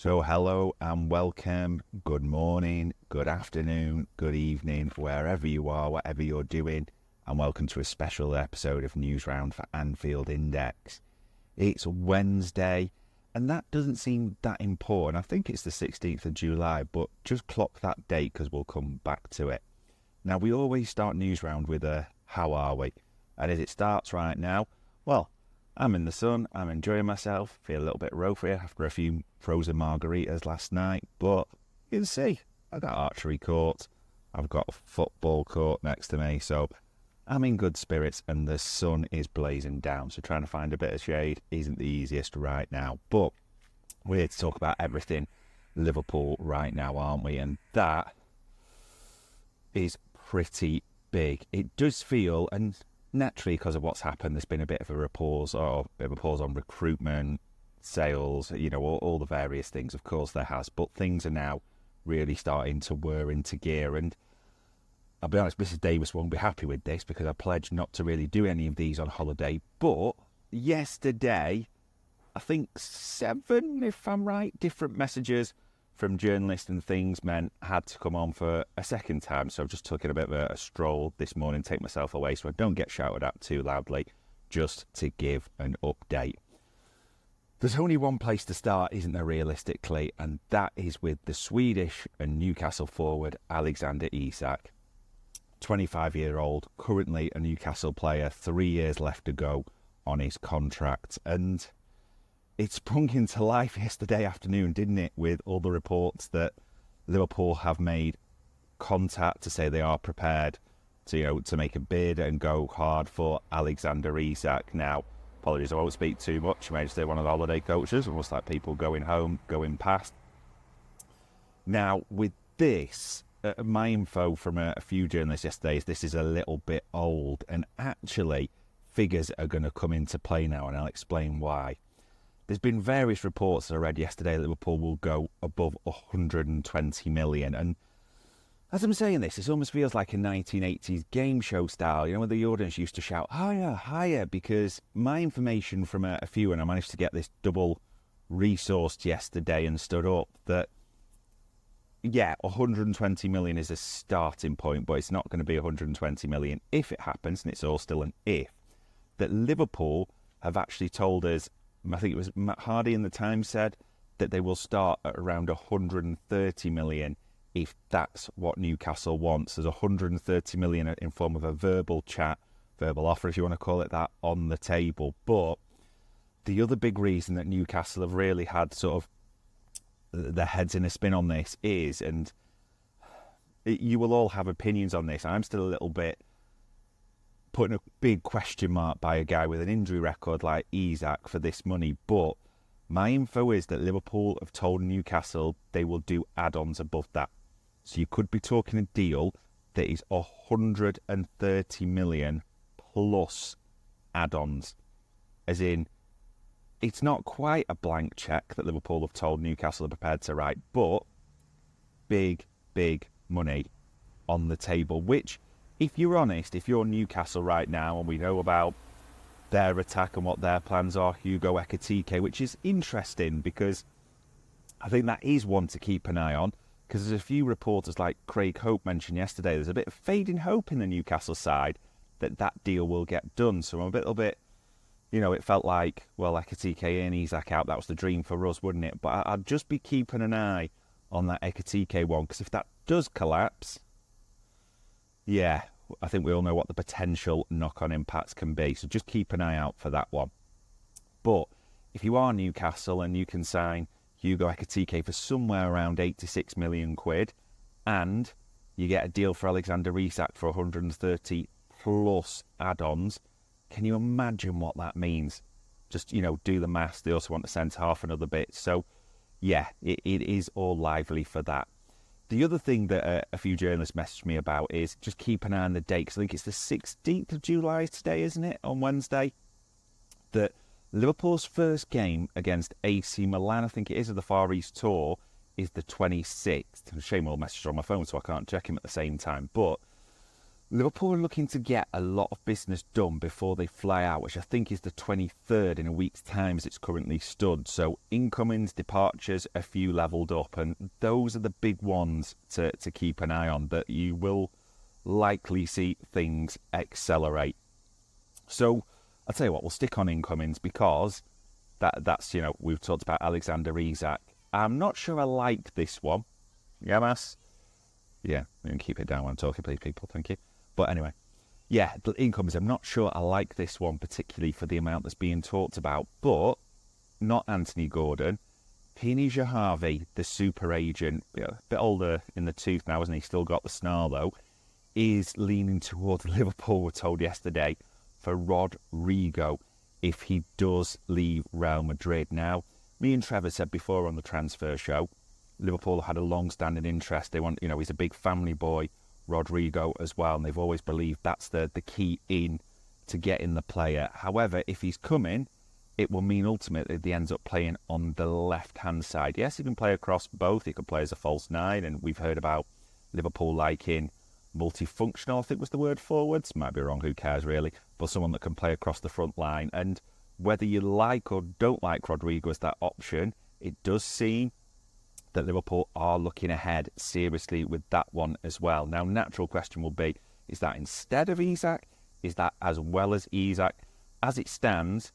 So hello and welcome, good morning, good afternoon, good evening, wherever you are, whatever you're doing, and welcome to a special episode of Newsround for Anfield Index. It's Wednesday, and that doesn't seem that important. I think it's the 16th of July, but just clock that date because we'll come back to it. Now, we always start Newsround with a how are we? And as it starts right now, well, I'm in the sun, I'm enjoying myself, feel a little bit ropey after a few frozen margaritas last night, but you can see, I've got archery court, I've got a football court next to me, so I'm in good spirits and the sun is blazing down, so trying to find a bit of shade isn't the easiest right now, but we're here to talk about everything Liverpool right now, aren't we? And that is pretty big. It does feel, and naturally, because of what's happened, there's been a bit of a pause on recruitment, sales, all the various things. Of course, there has, but things are now really starting to whir into gear. And I'll be honest, Mrs. Davis won't be happy with this because I pledged not to really do any of these on holiday. But yesterday, I think 7, if I'm right, different messages from journalists and things meant I had to come on for a second time. So I've just taken a bit of a stroll this morning, take myself away so I don't get shouted at too loudly, just to give an update. There's only one place to start, isn't there, realistically, and that is with the Swedish and Newcastle forward Alexander Isak. 25-year-old, currently a Newcastle player, 3 years left to go on his contract, and it sprung into life yesterday afternoon, didn't it, with all the reports that Liverpool have made contact to say they are prepared to make a bid and go hard for Alexander Isak. Now, apologies, I won't speak too much. I may just say one of the holiday coaches, almost like people going home, going past. Now, with this, my info from a few journalists yesterday is this is a little bit old, and actually figures are going to come into play now, and I'll explain why. There's been various reports that I read yesterday that Liverpool will go above 120 million. And as I'm saying this, it almost feels like a 1980s game show style, where the audience used to shout, higher, higher, because my information from a few, and I managed to get this double resourced yesterday and stood up, that, 120 million is a starting point, but it's not going to be 120 million if it happens, and it's all still an if, that Liverpool have actually told us, I think it was Matt Hardy in the Times said that they will start at around 130 million if that's what Newcastle wants. There's 130 million in form of a verbal offer, if you want to call it that, on the table. But the other big reason that Newcastle have really had sort of their heads in a spin on this is, and you will all have opinions on this, I'm still a little bit putting a big question mark by a guy with an injury record like Isak for this money, but my info is that Liverpool have told Newcastle they will do add-ons above that. So you could be talking a deal that is 130 million plus add-ons. As in, it's not quite a blank cheque that Liverpool have told Newcastle are prepared to write, but big, big money on the table, which, if you're honest, if you're Newcastle right now, and we know about their attack and what their plans are, Hugo Ekitike, which is interesting because I think that is one to keep an eye on, because there's a few reporters like Craig Hope mentioned yesterday, there's a bit of fading hope in the Newcastle side that deal will get done. So I'm a little bit, it felt like, well, Ekitike in, Isak out, that was the dream for us, wouldn't it? But I'd just be keeping an eye on that Ekitike one, because if that does collapse, I think we all know what the potential knock-on impacts can be. So just keep an eye out for that one. But if you are Newcastle and you can sign Hugo Ekitike for somewhere around 86 million quid, and you get a deal for Alexander Isak for 130 plus add-ons, can you imagine what that means? Just, do the maths. They also want to send half another bit. So, it is all lively for that. The other thing that a few journalists messaged me about is just keep an eye on the date, because I think it's the 16th of July today, isn't it, on Wednesday, that Liverpool's first game against AC Milan, I think it is, of the Far East Tour, is the 26th. Shame all messages on my phone, so I can't check him at the same time. But Liverpool are looking to get a lot of business done before they fly out, which I think is the 23rd in a week's time as it's currently stood. So incomings, departures, a few levelled up, and those are the big ones to keep an eye on, that you will likely see things accelerate. So I'll tell you what, we'll stick on incomings because that's, we've talked about Alexander Isak. I'm not sure I like this one. Yeah, Mass? Yeah, we can keep it down when I'm talking, please, people. Thank you. But anyway, yeah, the incomings, I'm not sure I like this one particularly for the amount that's being talked about, but not Anthony Gordon. Pinija Harvey, the super agent, a bit older in the tooth now, hasn't he? Still got the snarl, though, is leaning towards Liverpool, we're told yesterday, for Rodrigo if he does leave Real Madrid. Now, me and Trevor said before on the transfer show, Liverpool had a long-standing interest. They want, he's a big family boy, Rodrigo as well, and they've always believed that's the key in to getting the player. However, if he's coming, it will mean ultimately he ends up playing on the left-hand side. Yes, he can play across both. He can play as a false nine, and we've heard about Liverpool liking multifunctional, I think was the word, forwards. Might be wrong, who cares really, but someone that can play across the front line. And whether you like or don't like Rodrigo as that option, it does seem that Liverpool are looking ahead seriously with that one as well. Now, natural question will be, is that instead of Isak? Is that as well as Isak? As it stands,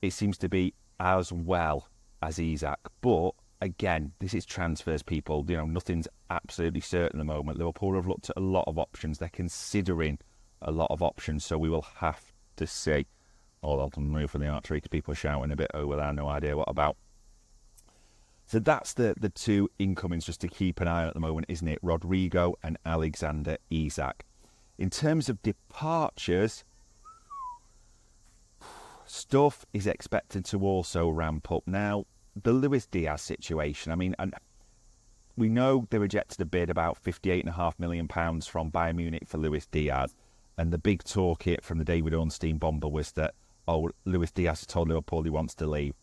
it seems to be as well as Isak. But again, this is transfers, people. Nothing's absolutely certain at the moment. Liverpool have looked at a lot of options. They're considering a lot of options, so we will have to see. I'll move for the archery because people are shouting a bit over there. No idea what about. So that's the two incomings just to keep an eye on at the moment, isn't it? Rodrigo and Alexander Isak. In terms of departures, stuff is expected to also ramp up. Now, the Luis Diaz situation, and we know they rejected a bid about £58.5 million from Bayern Munich for Luis Diaz. And the big talk here from the David Ornstein bomber was that, Luis Diaz has told Liverpool he wants to leave.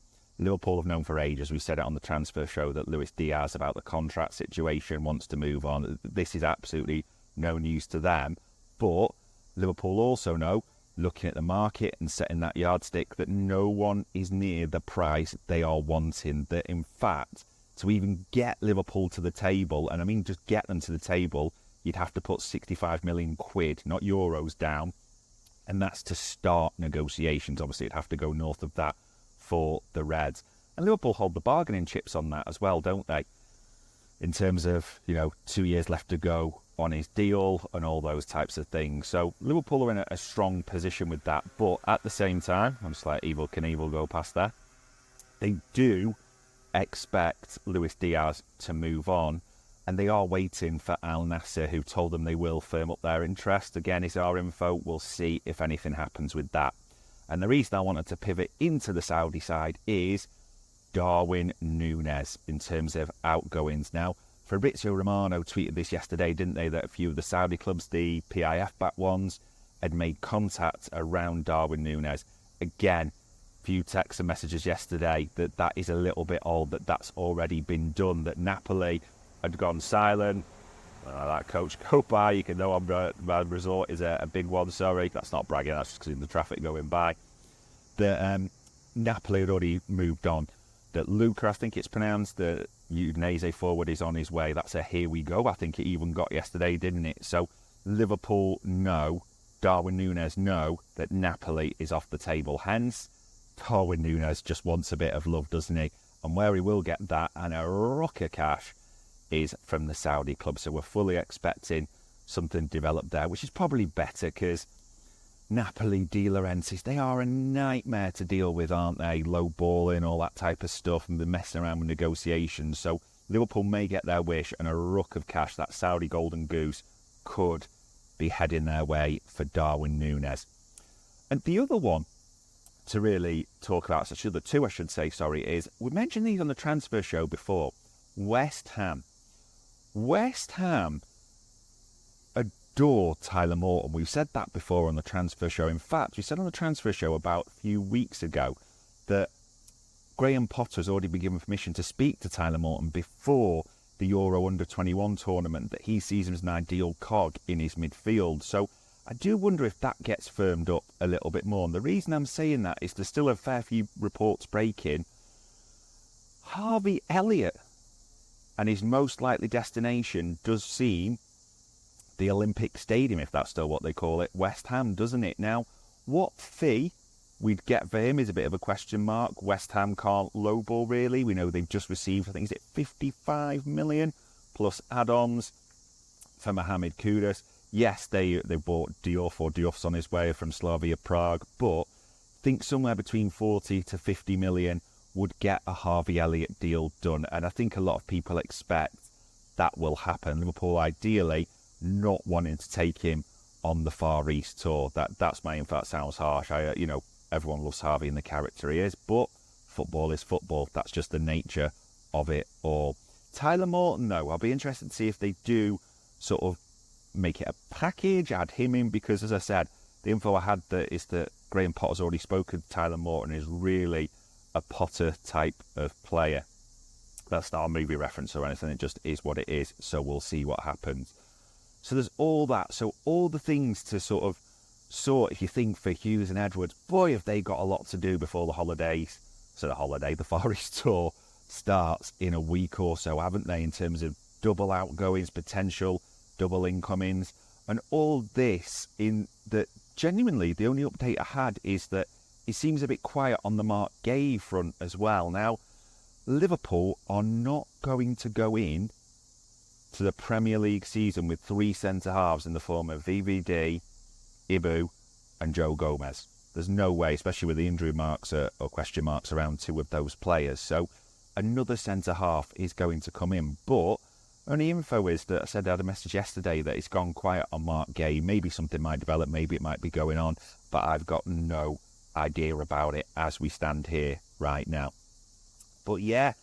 Liverpool have known for ages, we said it on the transfer show, that Luis Diaz, about the contract situation, wants to move on. This is absolutely no news to them. But Liverpool also know, looking at the market and setting that yardstick, that no one is near the price they are wanting. That in fact, to even get Liverpool to the table, and I mean just get them to the table, you'd have to put 65 million quid, not euros, down. And that's to start negotiations. Obviously, it'd have to go north of that for the Reds. And Liverpool hold the bargaining chips on that as well, don't they? In terms of, 2 years left to go on his deal and all those types of things. So Liverpool are in a strong position with that. But at the same time, I'm just like Evel Knievel go past there. They do expect Luis Diaz to move on. And they are waiting for Al Nassr, who told them they will firm up their interest. Again, is our info. We'll see if anything happens with that. And the reason I wanted to pivot into the Saudi side is Darwin Nunez in terms of outgoings. Now, Fabrizio Romano tweeted this yesterday, didn't they, that a few of the Saudi clubs, the PIF-backed ones, had made contact around Darwin Nunez. Again, few texts and messages yesterday that is a little bit old, that's already been done, that Napoli had gone silent. That coach go by, you can know my resort is a big one, sorry. That's not bragging, that's just because of the traffic going by. That Napoli had already moved on. That Luca, I think it's pronounced, the Udinese forward, is on his way. That's a here we go. I think it even got yesterday, didn't it? So Liverpool know, Darwin Nunez know that Napoli is off the table. Hence, Darwin Nunez just wants a bit of love, doesn't he? And where he will get that and a rock of cash is from the Saudi club. So we're fully expecting something developed there, which is probably better because Napoli, De Laurentiis, they are a nightmare to deal with, aren't they? Low balling, all that type of stuff, and been messing around with negotiations. So Liverpool may get their wish, and a ruck of cash, that Saudi golden goose, could be heading their way for Darwin Nunez. And the other one to really talk about, so the two I should say, is we mentioned these on the transfer show before. West Ham adore Tyler Morton. We've said that before on the transfer show. In fact, we said on the transfer show about a few weeks ago that Graham Potter's already been given permission to speak to Tyler Morton before the Euro Under-21 tournament, that he sees him as an ideal cog in his midfield. So I do wonder if that gets firmed up a little bit more. And the reason I'm saying that is there's still a fair few reports breaking. Harvey Elliott and his most likely destination does seem the Olympic Stadium, if that's still what they call it, West Ham, doesn't it? Now, what fee we'd get for him is a bit of a question mark. West Ham can't lowball, really. We know they've just received, I think, is it 55 million plus add-ons for Mohamed Kudus. Yes, they bought Duff's on his way from Slavia Prague, but I think somewhere between 40 to 50 million would get a Harvey Elliott deal done. And I think a lot of people expect that will happen. Liverpool, ideally, not wanting to take him on the Far East tour. That's my info. That sounds harsh. Everyone loves Harvey and the character he is, but football is football. That's just the nature of it all. Tyler Morton, though, I'll be interested to see if they do sort of make it a package, add him in, because, as I said, the info I had is that Graham Potter's already spoken. Tyler Morton is really a Potter type of player. That's not a movie reference or anything. It just is what it is. So we'll see what happens. So there's all that. So all the things to sort if you think for Hughes and Edwards, boy, have they got a lot to do before the holidays. So the Far East tour starts in a week or so, haven't they, in terms of double outgoings, potential double incomings, and all this in that. Genuinely, the only update I had is that it seems a bit quiet on the Mark Gay front as well. Now, Liverpool are not going to go in to the Premier League season with three centre-halves in the form of VVD, Ibu and Joe Gomez. There's no way, especially with the injury marks or question marks around two of those players. So another centre-half is going to come in. But only info is that I said I had a message yesterday that it's gone quiet on Mark Gay. Maybe something might develop, maybe it might be going on, but I've got no idea about it as we stand here right now. But yeah,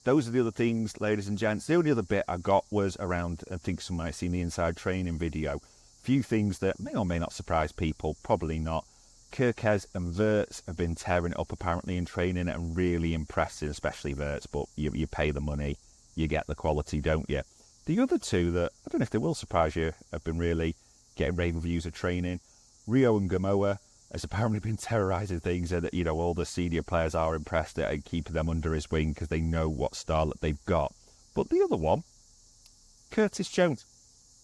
those are the other things, ladies and gents. The only other bit I got was around, I think some might have seen the inside training video. A few things that may or may not surprise people, probably not. Kirkez and Wirtz have been tearing it up apparently in training and really impressive, especially Wirtz, but you pay the money, you get the quality, don't you? The other two that, I don't know if they will surprise you, have been really getting rave reviews of training. Rio and Gamoa has apparently been terrorising things, and all the senior players are impressed at keeping them under his wing because they know what style that they've got. But the other one, Curtis Jones.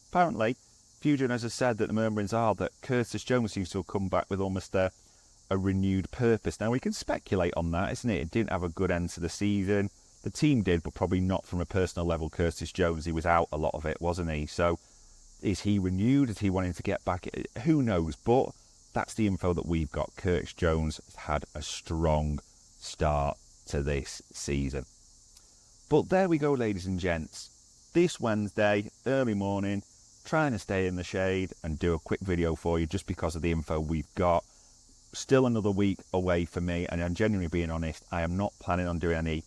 Apparently, few journalists have said that the murmurings are that Curtis Jones seems to have come back with almost a renewed purpose. Now, we can speculate on that, isn't it? It didn't have a good end to the season. The team did, but probably not from a personal level. Curtis Jones, he was out a lot of it, wasn't he? So is he renewed? Is he wanting to get back? Who knows? But that's the info that we've got. Curtis Jones has had a strong start to this season. But there we go, ladies and gents. This Wednesday, early morning, trying to stay in the shade and do a quick video for you just because of the info we've got. Still another week away for me, and I'm genuinely being honest, I am not planning on doing any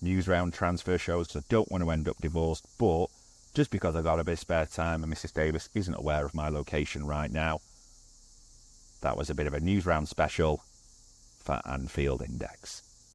Newsround transfer shows because I don't want to end up divorced, but just because I've got a bit of spare time and Mrs. Davis isn't aware of my location right now, that was a bit of a Newsround special for Anfield Index.